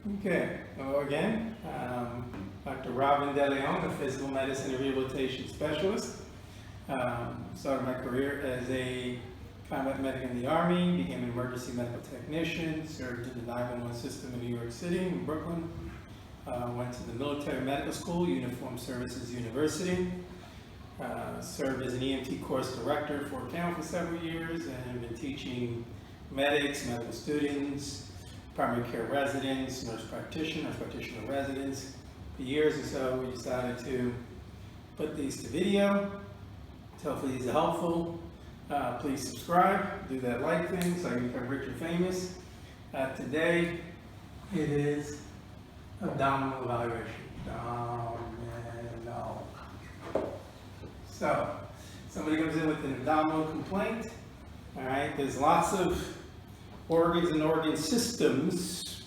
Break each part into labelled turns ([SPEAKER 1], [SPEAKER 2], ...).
[SPEAKER 1] Okay, hello again. Dr. Robin DeLeon, a physical medicine and rehabilitation specialist. Started my career as a combat medic in the Army, became an emergency medical technician, served in the 911 system in New York City, in Brooklyn. Went to the military medical school, Uniformed Services University. Served as an EMT course director at Fort Campbell for several years, and have been teaching medics, medical students, primary care residents, nurse practitioner residents for years. And so we decided to put these to video. Hopefully these are helpful. Please subscribe, do that like thing so I can become rich and famous. Today it is abdominal evaluation. Abdominal. So somebody comes in with an abdominal complaint. All right, there's lots of organs and organ systems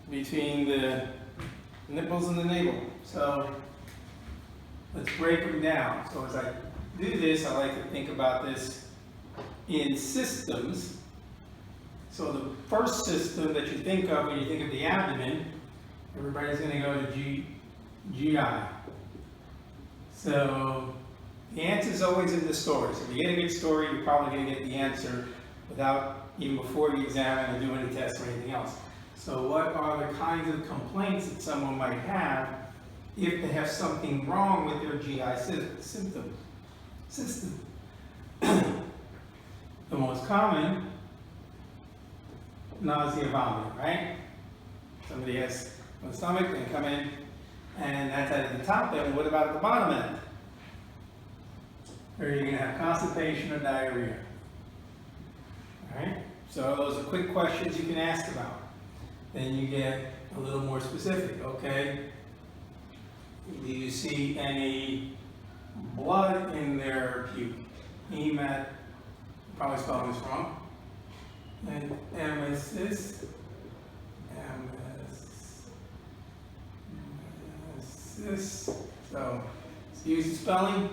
[SPEAKER 1] between the nipples and the navel. So let's break them down. So as I do this, I like to think about this in systems. So the first system that you think of when you think of the abdomen, everybody's going to go to GI. So the answer is always in the story. So if you get a good story, you're probably going to get the answer without even before you examine or do any tests or anything else. So what are the kinds of complaints that someone might have if they have something wrong with their GI system? The most common, nausea, vomiting, right? Somebody has a stomach, they come in, and that's at the top end. What about at the bottom end? Or you're going to have constipation or diarrhea. Alright, so those are quick questions you can ask about. Then you get a little more specific, okay? Do you see any blood in their puke? Hemat, probably spelling this wrong. And emesis. So, excuse the spelling.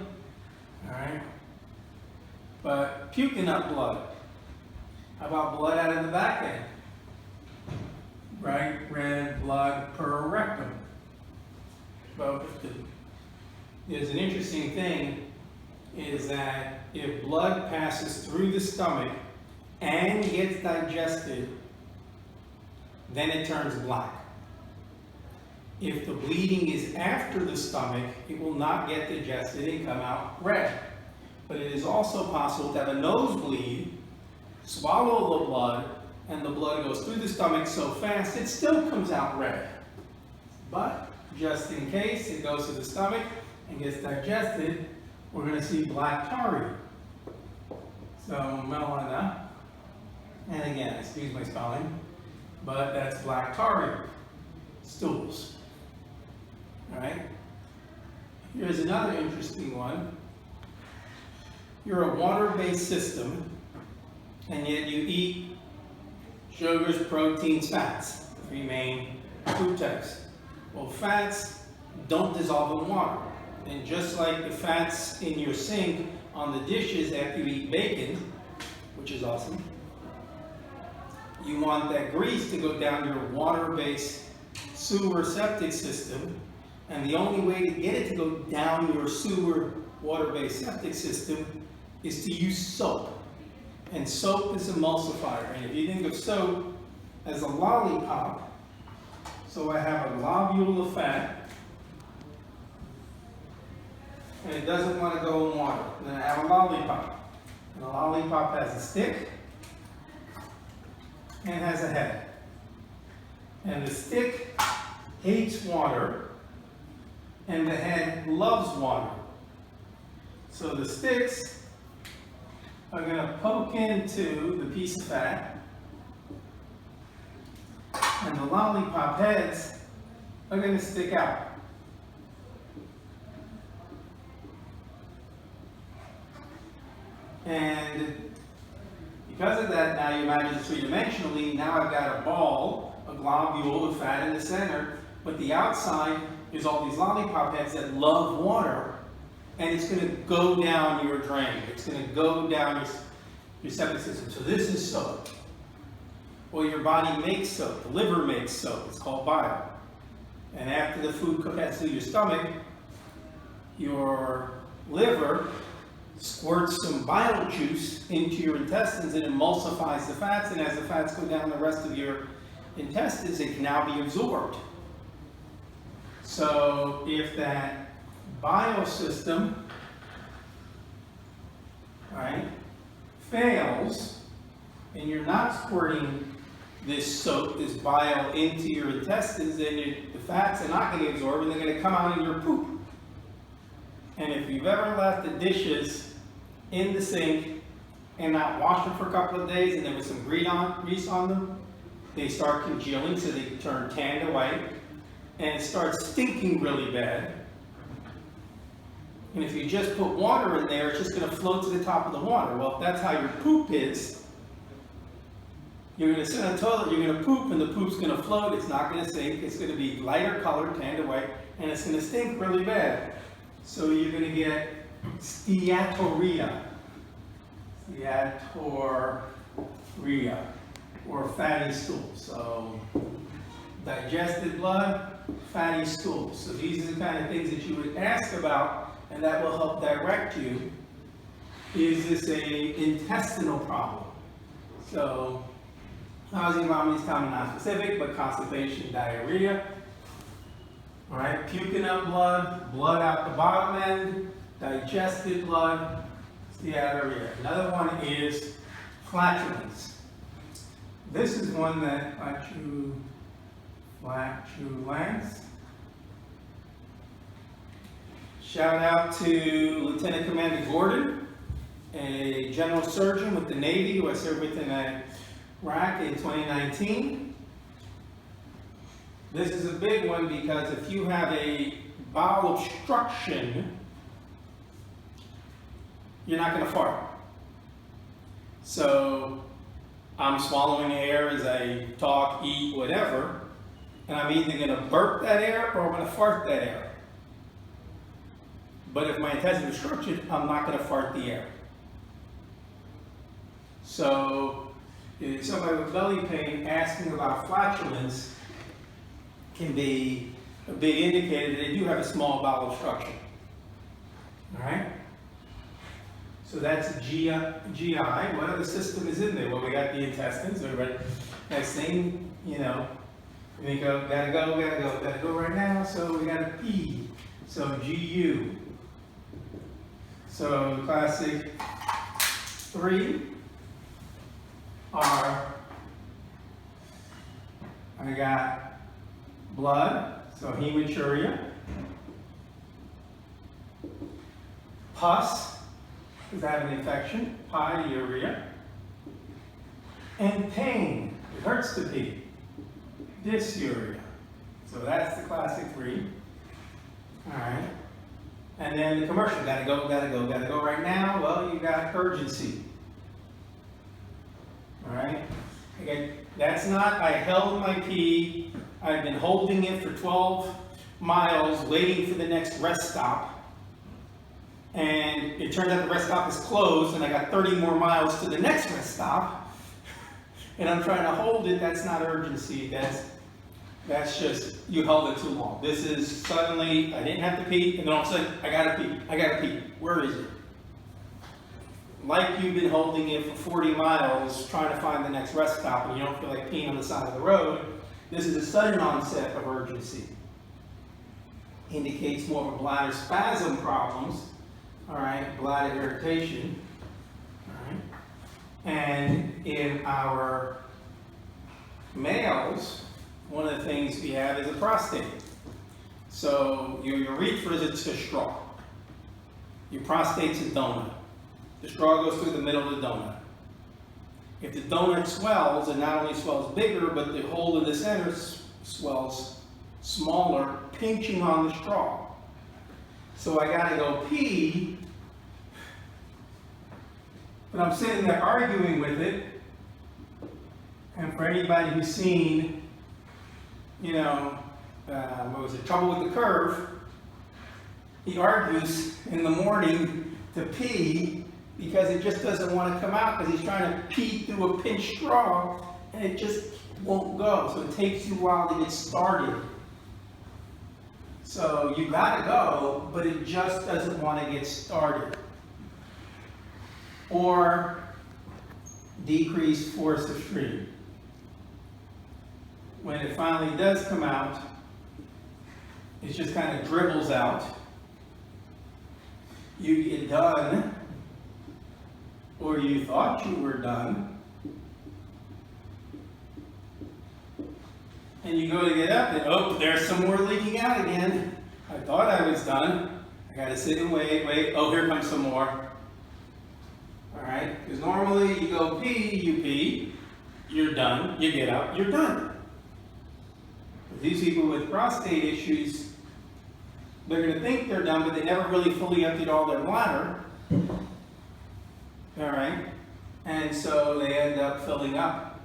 [SPEAKER 1] Alright. But puking up blood. How about blood out of the back end? Right, red blood per rectum. Well, there's an interesting thing is that if blood passes through the stomach and gets digested, then it turns black. If the bleeding is after the stomach, it will not get digested and come out red. But it is also possible to have a nosebleed, swallow the blood, and the blood goes through the stomach so fast it still comes out red. But just in case it goes to the stomach and gets digested, we're going to see black tarry. So melena, and again, excuse my spelling, but that's black tarry stools. All right. Here's another interesting one. You're a water-based system, and yet you eat sugars, proteins, fats, the three main food types. Well, fats don't dissolve in water. And just like the fats in your sink on the dishes after you eat bacon, which is awesome, you want that grease to go down your water-based sewer septic system. And the only way to get it to go down your sewer water-based septic system is to use soap. And soap is emulsifier. And if you think of soap as a lollipop, so I have a globule of fat, and it doesn't want to go in water. Then I have a lollipop. And the lollipop has a stick and has a head. And the stick hates water, and the head loves water. So the sticks are going to poke into the piece of fat, and the lollipop heads are going to stick out. And because of that, now you imagine it three-dimensionally, now I've got a ball, a globule of fat in the center, but the outside is all these lollipop heads that love water, and it's going to go down your drain. It's going to go down your septic system. So this is soap. Well, your body makes soap. The liver makes soap. It's called bile. And after the food passes through your stomach, your liver squirts some bile juice into your intestines and emulsifies the fats. And as the fats go down the rest of your intestines, it can now be absorbed. So if that bile system, right, fails, and you're not squirting this soap, this bile into your intestines, then the fats are not going to absorb and they're going to come out in your poop. And if you've ever left the dishes in the sink and not washed them for a couple of days and there was some grease on them, they start congealing, so they turn tan to white, and it starts stinking really bad. And if you just put water in there, it's just going to float to the top of the water. Well, if that's how your poop is, you're going to sit on the toilet, you're going to poop, and the poop's going to float. It's not going to sink. It's going to be lighter color, tan to white, and it's going to stink really bad. So you're going to get steatorrhea. Steatorrhea, or fatty stool. So digested blood, fatty stool. So these are the kind of things that you would ask about, and that will help direct you. Is this an intestinal problem? So nausea and vomiting is common, non-specific, but constipation, diarrhea. All right, puking up blood, blood out the bottom end, digested blood, steatorrhea. Another one is flatulence. This is one that flatulence. Shout out to Lieutenant Commander Gordon, a general surgeon with the Navy who I served with in Iraq in 2019. This is a big one because if you have a bowel obstruction, you're not going to fart. So I'm swallowing air as I talk, eat, whatever, and I'm either going to burp that air or I'm going to fart that air. But if my intestine is obstructed, I'm not going to fart the air. So if somebody with belly pain asking about flatulence can be a big indicator that they do have a small bowel obstruction. All right? So that's GI. What other system is in there? Well, we got the intestines. Everybody, next thing, we go, gotta go right now. So we got a P. So GU. So the classic 3 are, I got blood, so hematuria, pus, because I have an infection, pyuria, and pain, it hurts to pee, dysuria. So that's the classic 3. All right. And then the commercial, gotta go right now. Well, you got urgency. All right. Again, that's not, I held my pee, I've been holding it for 12 miles, waiting for the next rest stop. And it turns out the rest stop is closed, and I got 30 more miles to the next rest stop. And I'm trying to hold it. That's not urgency. That's just, you held it too long. This is suddenly, I didn't have to pee, and then all of a sudden, I gotta pee. Where is it? Like you've been holding it for 40 miles, trying to find the next rest stop, and you don't feel like peeing on the side of the road. This is a sudden onset of urgency. Indicates more of a bladder spasm problems, all right, bladder irritation, all right. And in our males, one of the things we have is a prostate. So your urethra is a straw. Your prostate's a donut. The straw goes through the middle of the donut. If the donut swells, it not only swells bigger, but the hole in the center swells smaller, pinching on the straw. So I gotta go pee, but I'm sitting there arguing with it. And for anybody who's seen, what was it, Trouble with the Curve, he argues in the morning to pee because it just doesn't want to come out because he's trying to pee through a pinched straw, and it just won't go. So it takes you a while to get started. So you gotta go, but it just doesn't want to get started. Or decreased force of stream. When it finally does come out, it just kind of dribbles out. You get done, or you thought you were done, and you go to get up, and oh, there's some more leaking out again. I thought I was done. I gotta sit and wait, oh, here comes some more. Alright, because normally you go pee, you're done, you get up, you're done. But these people with prostate issues, they're going to think they're done, but they never really fully emptied all their bladder. Alright, and so they end up filling up.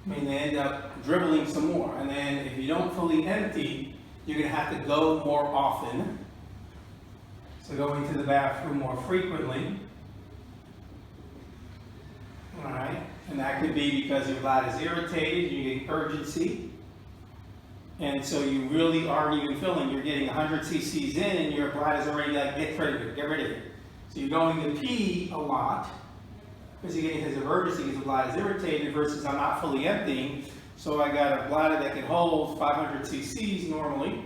[SPEAKER 1] I mean, they end up dribbling some more, and then if you don't fully empty, you're going to have to go more often. So going to the bathroom more frequently. Alright, and that could be because your bladder is irritated, you get urgency. And so you really aren't even filling. You're getting 100 cc's in and your bladder's already like, get rid of it. So you're going to pee a lot because you're getting his urgency because the bladder's irritated versus I'm not fully emptying. So I got a bladder that can hold 500 cc's normally,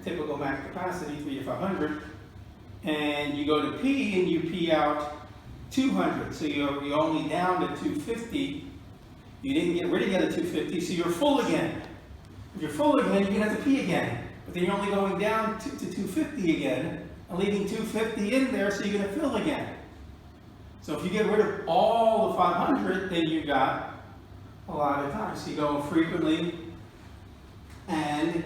[SPEAKER 1] typical max capacity, 300 to 500. And you go to pee and you pee out 200, so you're only down to 250. You didn't get rid of the other 250, so you're full again. If you're full again, you're gonna have to pee again. But then you're only going down to 250 again, and leaving 250 in there, so you're gonna fill again. So if you get rid of all the 500, then you got a lot of time. So you go frequently, and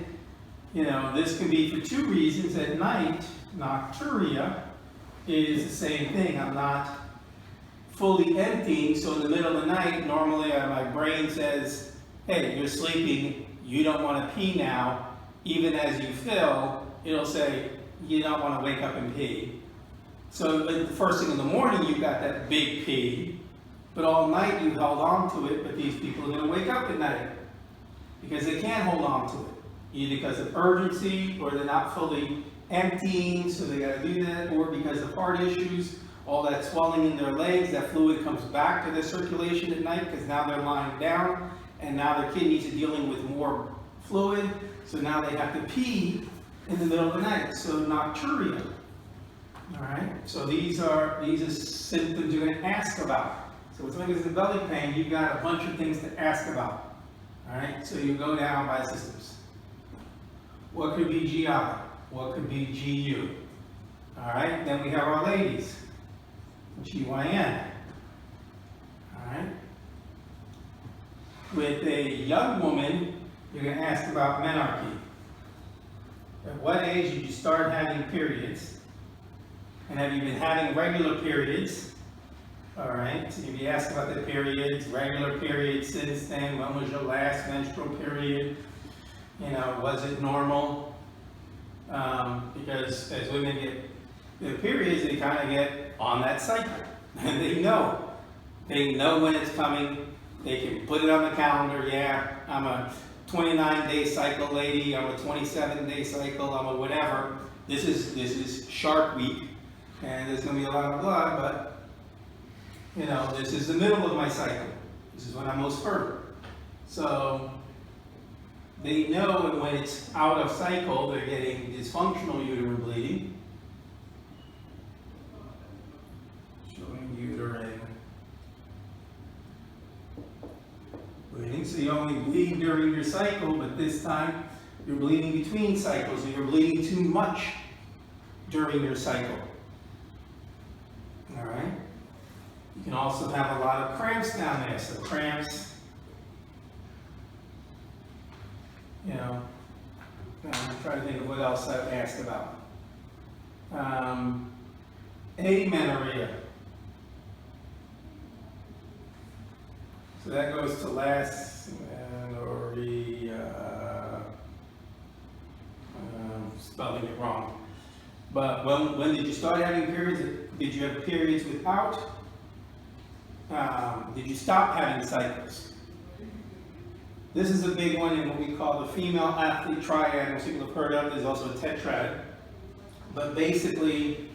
[SPEAKER 1] this can be for two reasons. At night, nocturia is the same thing. I'm not fully emptying, so in the middle of the night, normally my brain says, hey, you're sleeping, you don't want to pee now. Even as you fill, it'll say, you don't want to wake up and pee. So the first thing in the morning, you've got that big pee, but all night you held on to it, but these people are going to wake up at night because they can't hold on to it, either because of urgency or they're not fully emptying, so they got to do that, or because of heart issues, all that swelling in their legs, that fluid comes back to their circulation at night because now they're lying down and now their kidneys are dealing with more fluid, so now they have to pee in the middle of the night. So nocturia. Alright, so these are symptoms you're going to ask about. So when somebody gets a belly pain, you've got a bunch of things to ask about. Alright, so you go down by systems. What could be GI? What could be GU? Alright, then we have our ladies. GYN. Alright. With a young woman, you're going to ask about menarche. At what age did you start having periods? And have you been having regular periods? Alright, so you'll be asked about the periods, regular periods since then. When was your last menstrual period? Was it normal? Because as women get their periods, they kind of get on that cycle. And they know when it's coming. They can put it on the calendar. Yeah, I'm a 29-day cycle lady. I'm a 27-day cycle. I'm a whatever. This is Shark Week, and there's going to be a lot of blood. But this is the middle of my cycle. This is when I'm most fertile. So they know when it's out of cycle, they're getting dysfunctional uterine bleeding. Showing uterine bleeding. So you only bleed during your cycle, but this time you're bleeding between cycles, so you're bleeding too much during your cycle. All right. You can also have a lot of cramps down there. So cramps. I'm trying to think of what else I've asked about. Amenorrhea. So that goes to last amenorrhea. Spelling it wrong. But when did you start having periods? Did you have periods without did you stop having cycles? This is a big one in what we call the female athlete triad. Most people have heard of. There's also a tetrad. But basically,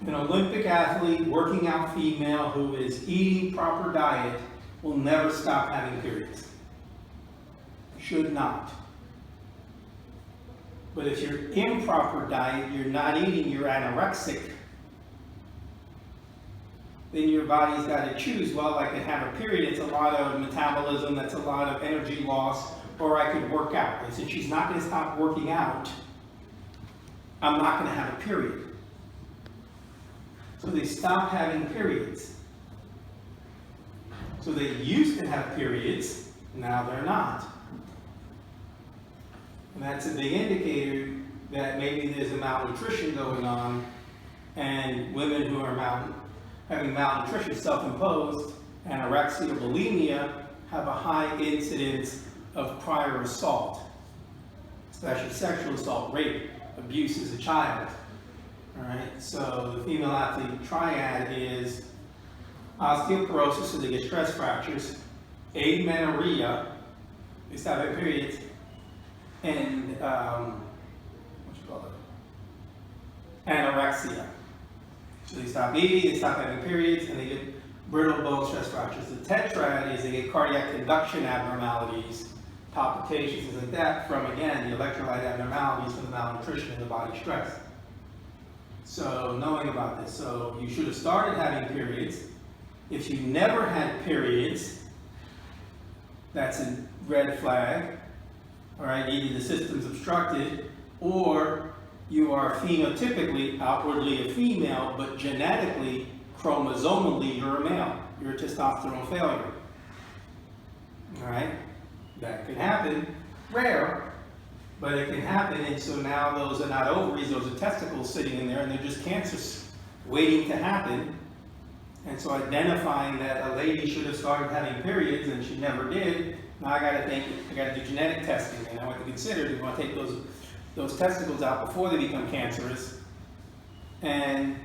[SPEAKER 1] an Olympic athlete, working out female who is eating proper diet will never stop having periods. Should not. But if you're improper diet, you're not eating, you're anorexic, then your body's got to choose, well, I could have a period, it's a lot of metabolism, that's a lot of energy loss, or I could work out. And since she's not going to stop working out, I'm not going to have a period. So they stop having periods. So they used to have periods, now they're not. And that's a big indicator that maybe there's a malnutrition going on, and women who are having malnutrition, self-imposed, anorexia, bulimia, have a high incidence of prior assault, especially sexual assault, rape, abuse as a child. All right, so the female athlete triad is osteoporosis, so they get stress fractures, amenorrhea, they stop having periods, and anorexia. So they stop eating, they stop having periods, and they get brittle bone stress fractures. The tetrad is they get cardiac conduction abnormalities, palpitations, things like that, from, again, the electrolyte abnormalities from the malnutrition and the body stress. So knowing about this, so you should have started having periods. If you never had periods, that's a red flag. All right, either the system's obstructed, or you are phenotypically, outwardly a female, but genetically, chromosomally, you're a male. You're a testosterone failure. All right, that can happen. Rare, but it can happen. And so now those are not ovaries; those are testicles sitting in there, and they're just cancers waiting to happen. And so identifying that a lady should have started having periods and she never did. Now I got to think, I got to do genetic testing, and I want to consider, do you want to take those testicles out before they become cancerous and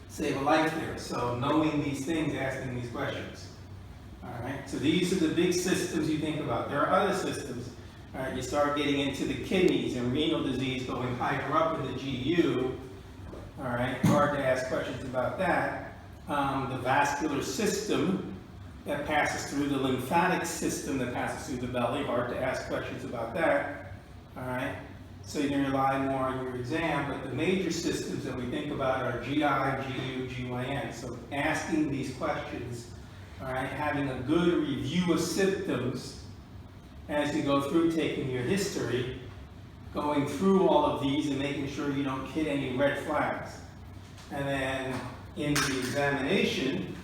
[SPEAKER 1] save a life there? So knowing these things, asking these questions. All right, so these are the big systems you think about. There are other systems. All right, you start getting into the kidneys and renal disease going higher up in the GU. All right, hard to ask questions about that. The vascular system that passes through, the lymphatic system that passes through the belly, hard to ask questions about that. All right, so you're going to rely more on your exam, but the major systems that we think about are GI, GU, GYN. So asking these questions, all right, having a good review of symptoms as you go through, taking your history, going through all of these and making sure you don't hit any red flags. And then in the examination,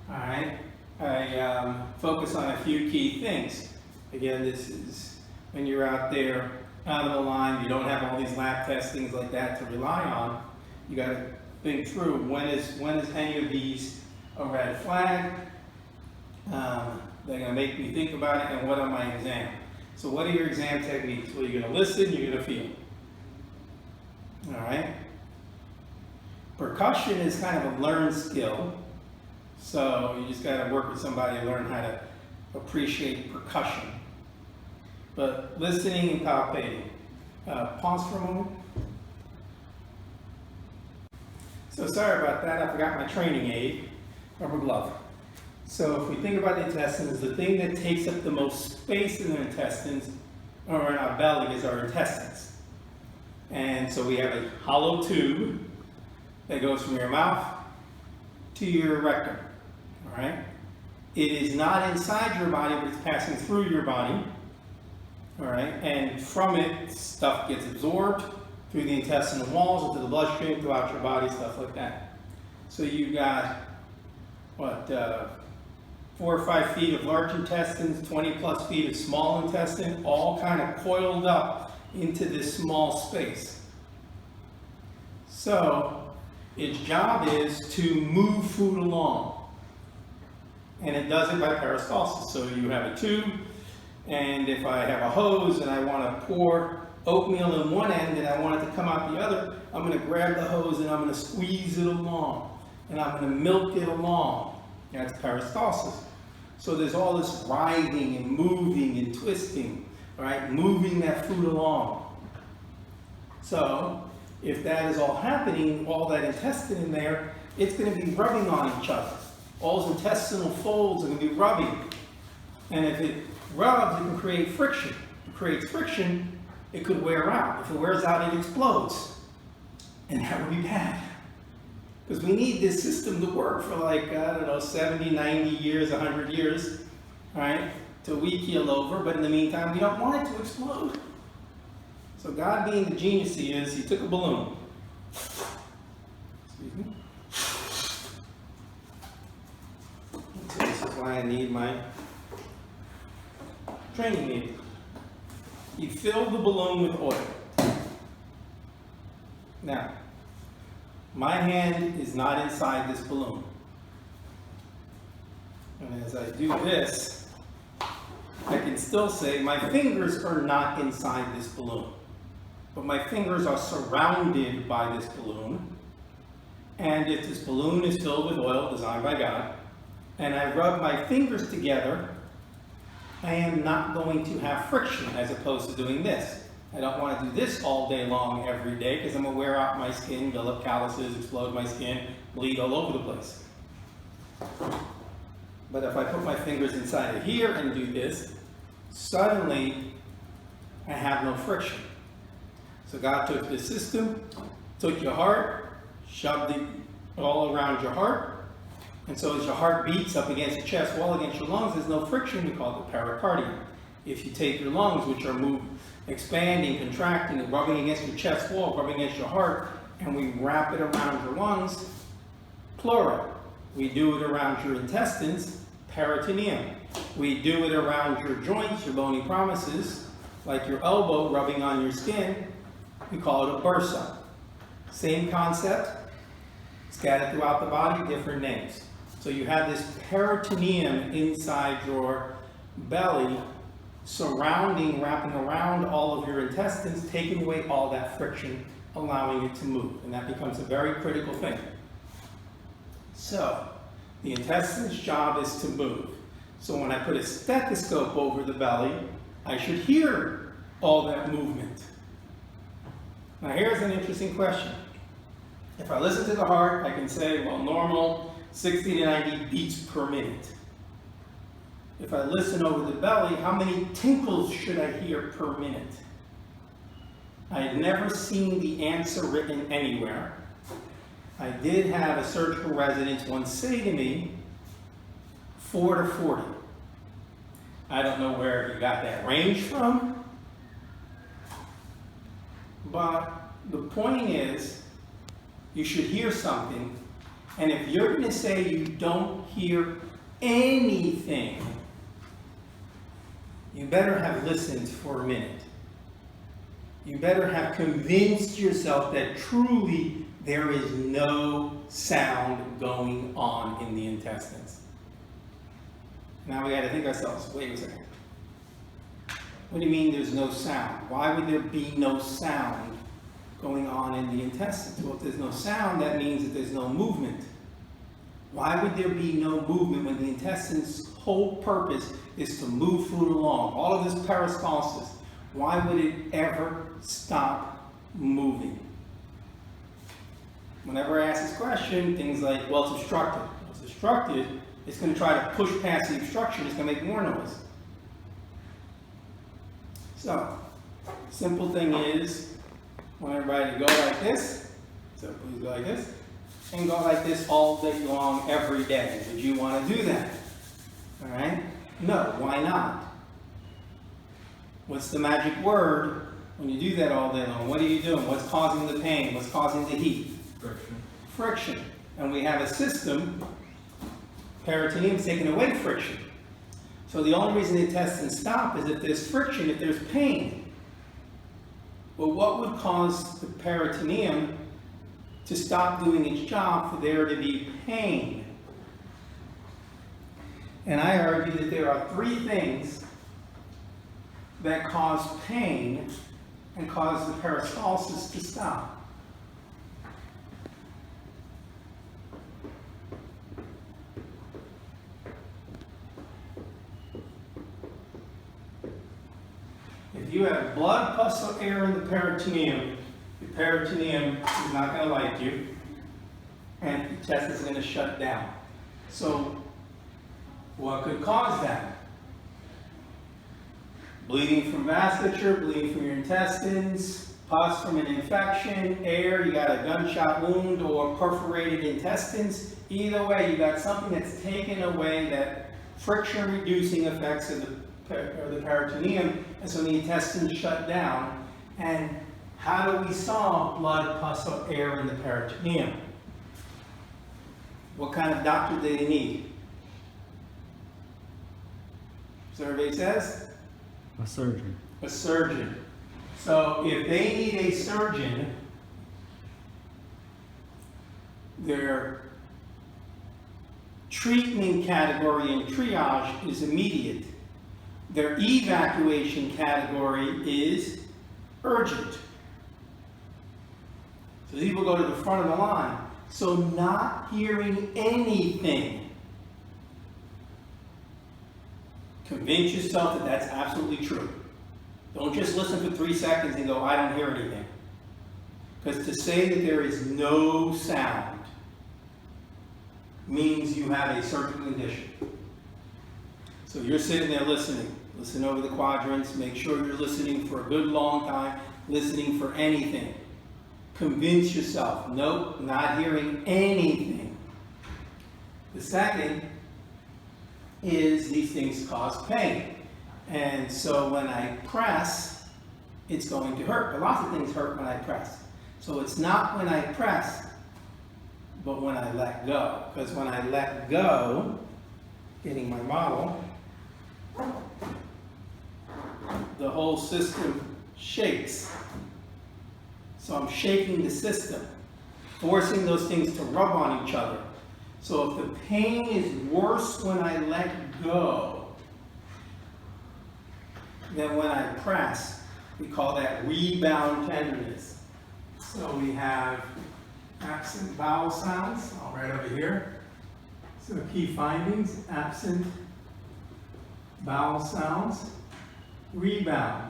[SPEAKER 1] all right, I focus on a few key things. Again, this is when you're out there out of the line, you don't have all these lab tests, things like that to rely on. You got to think through when is any of these a red flag. They're going to make me think about it, and what are my exam? So what are your exam techniques? Well, you're going to listen, you're going to feel. All right. Percussion is kind of a learned skill. So you just got to work with somebody and learn how to appreciate percussion. But listening and palpating. Pause for a moment. So sorry about that. I forgot my training aid, rubber glove. So if we think about the intestines, the thing that takes up the most space in the intestines, or in our belly, is our intestines. And so we have a hollow tube that goes from your mouth to your rectum. All right? It is not inside your body, but it's passing through your body. All right? And from it, stuff gets absorbed through the intestinal walls into the bloodstream, throughout your body, stuff like that. So you've got, what, 4 or 5 feet of large intestines, 20 plus feet of small intestine, all kind of coiled up into this small space. So its job is to move food along. And it does it by peristalsis. So you have a tube, and if I have a hose and I want to pour oatmeal in one end and I want it to come out the other, I'm going to grab the hose and I'm going to squeeze it along. and I'm going to milk it along. That's peristalsis. So there's all this writhing and moving and twisting, right? Moving that food along. So if that is all happening, all that intestine in there, it's going to be rubbing on each other. All those intestinal folds are going to be rubbing. And if it rubs, it can create friction. If it creates friction, it could wear out. If it wears out, it explodes. And that would be bad. Because we need this system to work for like, I don't know, 70, 90 years, 100 years, right? Till we keel over, but in the meantime, we don't want it to explode. So God, being the genius he is, he took a balloon. Excuse me. So this is why I need my training aid. He filled the balloon with oil. Now, my hand is not inside this balloon. And as I do this, I can still say my fingers are not inside this balloon. But my fingers are surrounded by this balloon. And if this balloon is filled with oil designed by God, and I rub my fingers together, I am not going to have friction as opposed to doing this. I don't want to do this all day long every day because I'm going to wear out my skin, build up calluses, explode my skin, bleed all over the place. But if I put my fingers inside of here and do this, suddenly I have no friction. So God took this system, took your heart, shoved it all around your heart, and so as your heart beats up against your chest wall, against your lungs, there's no friction. We call it pericardium. If you take your lungs, which are expanding, contracting, and rubbing against your chest wall, rubbing against your heart, and we wrap it around your lungs, pleura. We do it around your intestines, peritoneum. We do it around your joints, your bony prominences, like your elbow rubbing on your skin. We call it a bursa. Same concept, scattered throughout the body, different names. So you have this peritoneum inside your belly, surrounding, wrapping around all of your intestines, taking away all that friction, allowing it to move. And that becomes a very critical thing. So, the intestine's job is to move. So when I put a stethoscope over the belly, I should hear all that movement. Now here's an interesting question. If I listen to the heart, I can say, well, normal 60 to 90 beats per minute. If I listen over the belly, how many tinkles should I hear per minute? I had never seen the answer written anywhere. I did have a surgical resident once say to me, 4 to 40. I don't know where he got that range from, but the point is, you should hear something, and if you're going to say you don't hear anything, you better have listened for a minute. You better have convinced yourself that truly there is no sound going on in the intestines. Now we got to think ourselves, wait a second. What do you mean there's no sound? Why would there be no sound going on in the intestines? Well, if there's no sound, that means that there's no movement. Why would there be no movement when the intestine's whole purpose is to move food along? All of this peristalsis, why would it ever stop moving? Whenever I ask this question, things like, well, it's obstructed. Well, it's obstructed, it's going to try to push past the obstruction, it's going to make more noise. So, simple thing is, I want everybody to go like this, so please go like this, and go like this all day long, every day. Would you want to do that? All right? No, why not? What's the magic word when you do that all day long? What are you doing? What's causing the pain? What's causing the heat?
[SPEAKER 2] Friction.
[SPEAKER 1] Friction. And we have a system, peritoneum, is taking away friction. So the only reason the intestines stop is if there's friction, if there's pain. Well, what would cause the peritoneum to stop doing its job for there to be pain? And I argue that there are 3 things that cause pain and cause the peristalsis to stop. you have blood, pus, or air in the peritoneum, the peritoneum is not going to like you, and the chest is going to shut down. So, what could cause that? Bleeding from vasculature, bleeding from your intestines, pus from an infection, air, you got a gunshot wound or perforated intestines. Either way, you got something that's taken away that friction reducing effects of the peritoneum, and so the intestines shut down. And how do we solve blood, pus, or air in the peritoneum? What kind of doctor do they need? Survey says?
[SPEAKER 2] A surgeon.
[SPEAKER 1] A surgeon. So if they need a surgeon, their treatment category in triage is immediate. Their evacuation category is urgent. So these will go to the front of the line. So not hearing anything. Convince yourself that that's absolutely true. Don't just listen for 3 seconds and go, I don't hear anything. Because to say that there is no sound means you have a surgical condition. So you're sitting there listening. Listen over the quadrants. Make sure you're listening for a good long time. Listening for anything. Convince yourself, nope, not hearing anything. The second is these things cause pain. And so when I press, it's going to hurt. Lots of things hurt when I press. So it's not when I press, but when I let go. Because when I let go, getting my model, the whole system shakes. So I'm shaking the system, forcing those things to rub on each other. So if the pain is worse when I let go than when I press, we call that rebound tenderness. So we have absent vowel sounds, all right over here. So key findings, absent vowel sounds, rebound.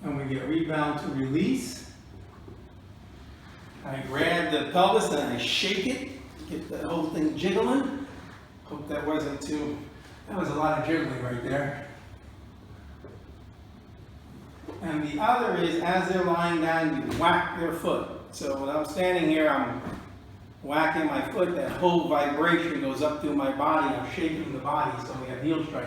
[SPEAKER 1] And we get rebound to release. I grab the pelvis and I shake it, get the whole thing jiggling. Hope that wasn't too, that was a lot of jiggling right there. And the other is, as they're lying down, you whack their foot. So when I'm standing here, I'm whacking my foot, that whole vibration goes up through my body, I'm shaking the body, so we have heel strike.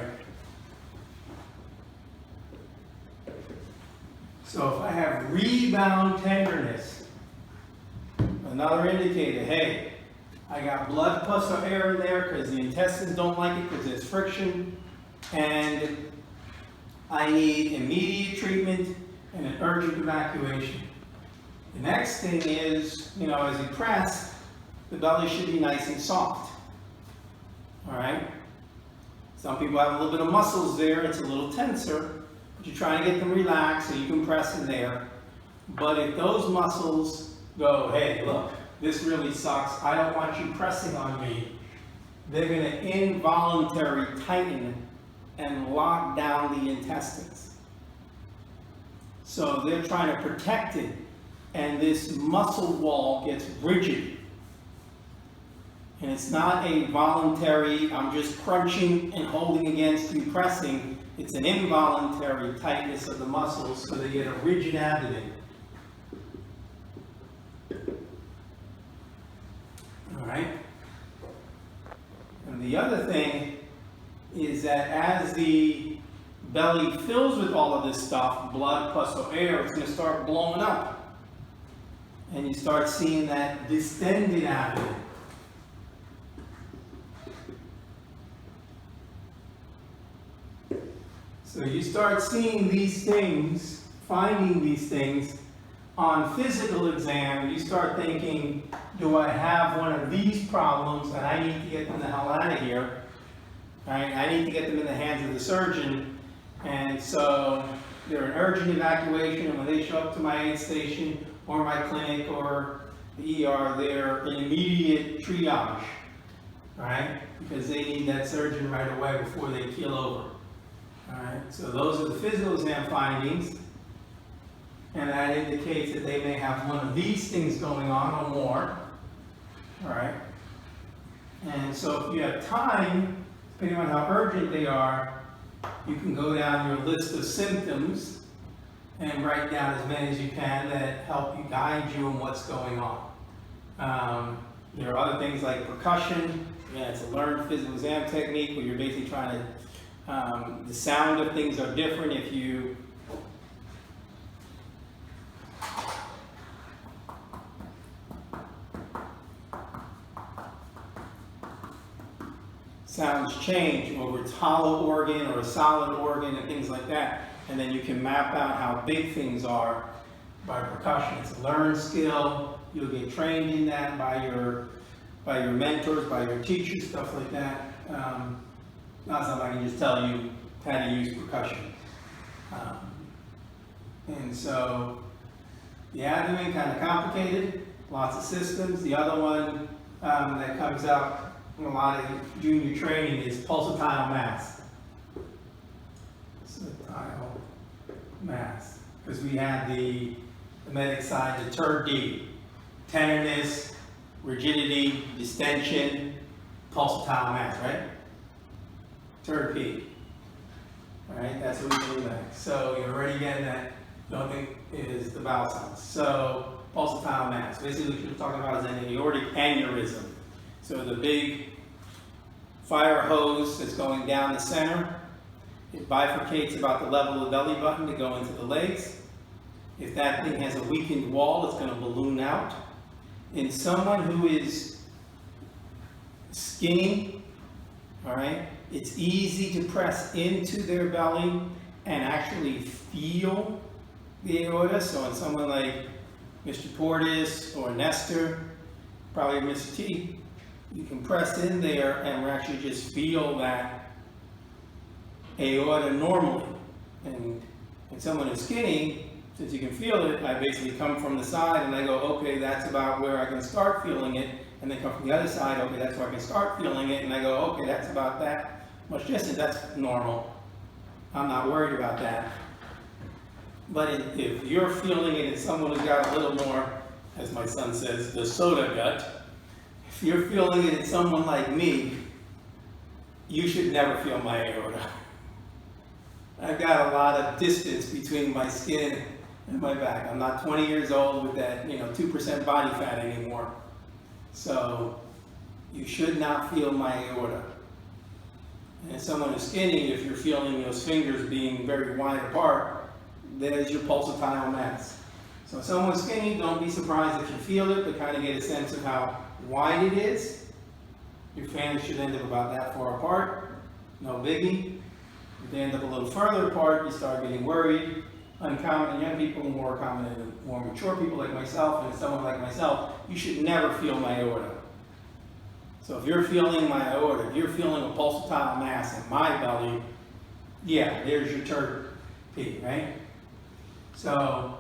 [SPEAKER 1] So if I have rebound tenderness, another indicator, hey, I got blood, pus, or air in there because the intestines don't like it because there's friction, and I need immediate treatment and an urgent evacuation. The next thing is, as you press, the belly should be nice and soft. All right? Some people have a little bit of muscles there, it's a little tenser. But you're trying to get them relaxed so you can press in there. But if those muscles go, hey, look, this really sucks, I don't want you pressing on me, they're going to involuntarily tighten and lock down the intestines. So they're trying to protect it, and this muscle wall gets rigid. And it's not a voluntary, I'm just crunching and holding against you, pressing. It's an involuntary tightness of the muscles, so they get a rigid abdomen. All right? And the other thing is that as the belly fills with all of this stuff, blood, pus, or air, it's going to start blowing up. And you start seeing that distended abdomen. So you start seeing these things, finding these things on physical exam. You start thinking, do I have one of these problems and I need to get them the hell out of here? Right? I need to get them in the hands of the surgeon. And so they're an urgent evacuation, and when they show up to my aid station or my clinic or the ER, they're an immediate triage, right? Because they need that surgeon right away before they keel over. All right, so those are the physical exam findings, and that indicates that they may have one of these things going on or more. All right, and so if you have time, depending on how urgent they are, you can go down your list of symptoms and write down as many as you can that help you guide you on what's going on. There are other things like percussion. Yeah, it's a learned physical exam technique where you're basically trying to, the sound of things are different if you sounds change, whether it's hollow organ or a solid organ and things like that. And then you can map out how big things are by percussion. It's a learned skill. You'll get trained in that by your mentors, by your teachers, stuff like that. Not something I can just tell you how to use percussion. And so the abdomen, kind of complicated, lots of systems. The other one that comes out in a lot of junior training is pulsatile mass. Pulsatile mass. Because we have the medic side, the TERD, tenderness, rigidity, distension, pulsatile mass, right? TERD. All right, that's what we do next. So you're already getting that. The only thing is the vowel sounds. So pulsatile mass. Basically, what you're talking about is an aortic aneurysm. So the big fire hose that's going down the center, it bifurcates about the level of the belly button to go into the legs. If that thing has a weakened wall, it's going to balloon out. In someone who is skinny, all right, it's easy to press into their belly and actually feel the aorta. So in someone like Mr. Portis or Nestor, probably Mr. T, you can press in there and actually just feel that aorta normally. And in someone who's skinny, since you can feel it, I basically come from the side and I go, okay, that's about where I can start feeling it. And then come from the other side, okay, that's where I can start feeling it. And I go, okay, that's about that much distance, that's normal. I'm not worried about that. But if you're feeling it in someone who's got a little more, as my son says, the soda gut, if you're feeling it in someone like me, you should never feel my aorta. I've got a lot of distance between my skin and my back. I'm not 20 years old with that, 2% body fat anymore. So you should not feel my aorta. And someone who's skinny, if you're feeling those fingers being very wide apart, there's your pulsatile mass. So if someone's skinny, don't be surprised if you feel it, but kind of get a sense of how wide it is. Your fingers should end up about that far apart. No biggie. If they end up a little further apart, you start getting worried. Uncommon in young people, more common in more mature people like myself, and someone like myself, you should never feel my aorta. So if you're feeling my aorta, if you're feeling a pulsatile mass in my belly, yeah, there's your TERD P, right? So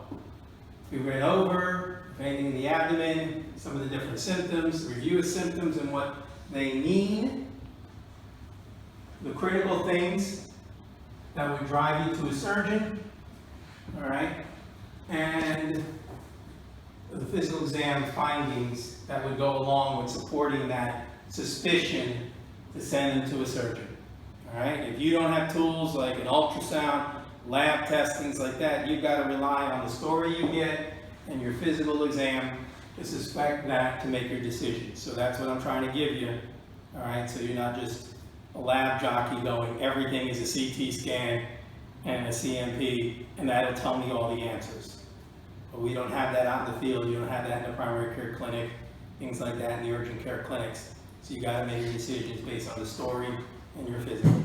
[SPEAKER 1] we went over, if anything in the abdomen, some of the different symptoms, review of symptoms and what they mean, the critical things that would drive you to a surgeon, all right, and the physical exam findings that would go along with supporting that suspicion to send them to a surgeon. All right, if you don't have tools like an ultrasound, lab tests, things like that, you've got to rely on the story you get and your physical exam to suspect that to make your decision. So that's what I'm trying to give you. All right, so you're not just a lab jockey going, everything is a CT scan and a CMP, and that'll tell me all the answers. But we don't have that out in the field. You don't have that in the primary care clinic, things like that in the urgent care clinics. So you got to make your decisions based on the story and your physical.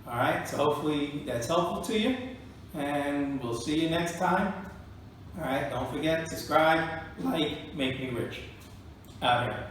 [SPEAKER 1] All right, so hopefully that's helpful to you, and we'll see you next time. All right, don't forget, subscribe, like, make me rich. Out here.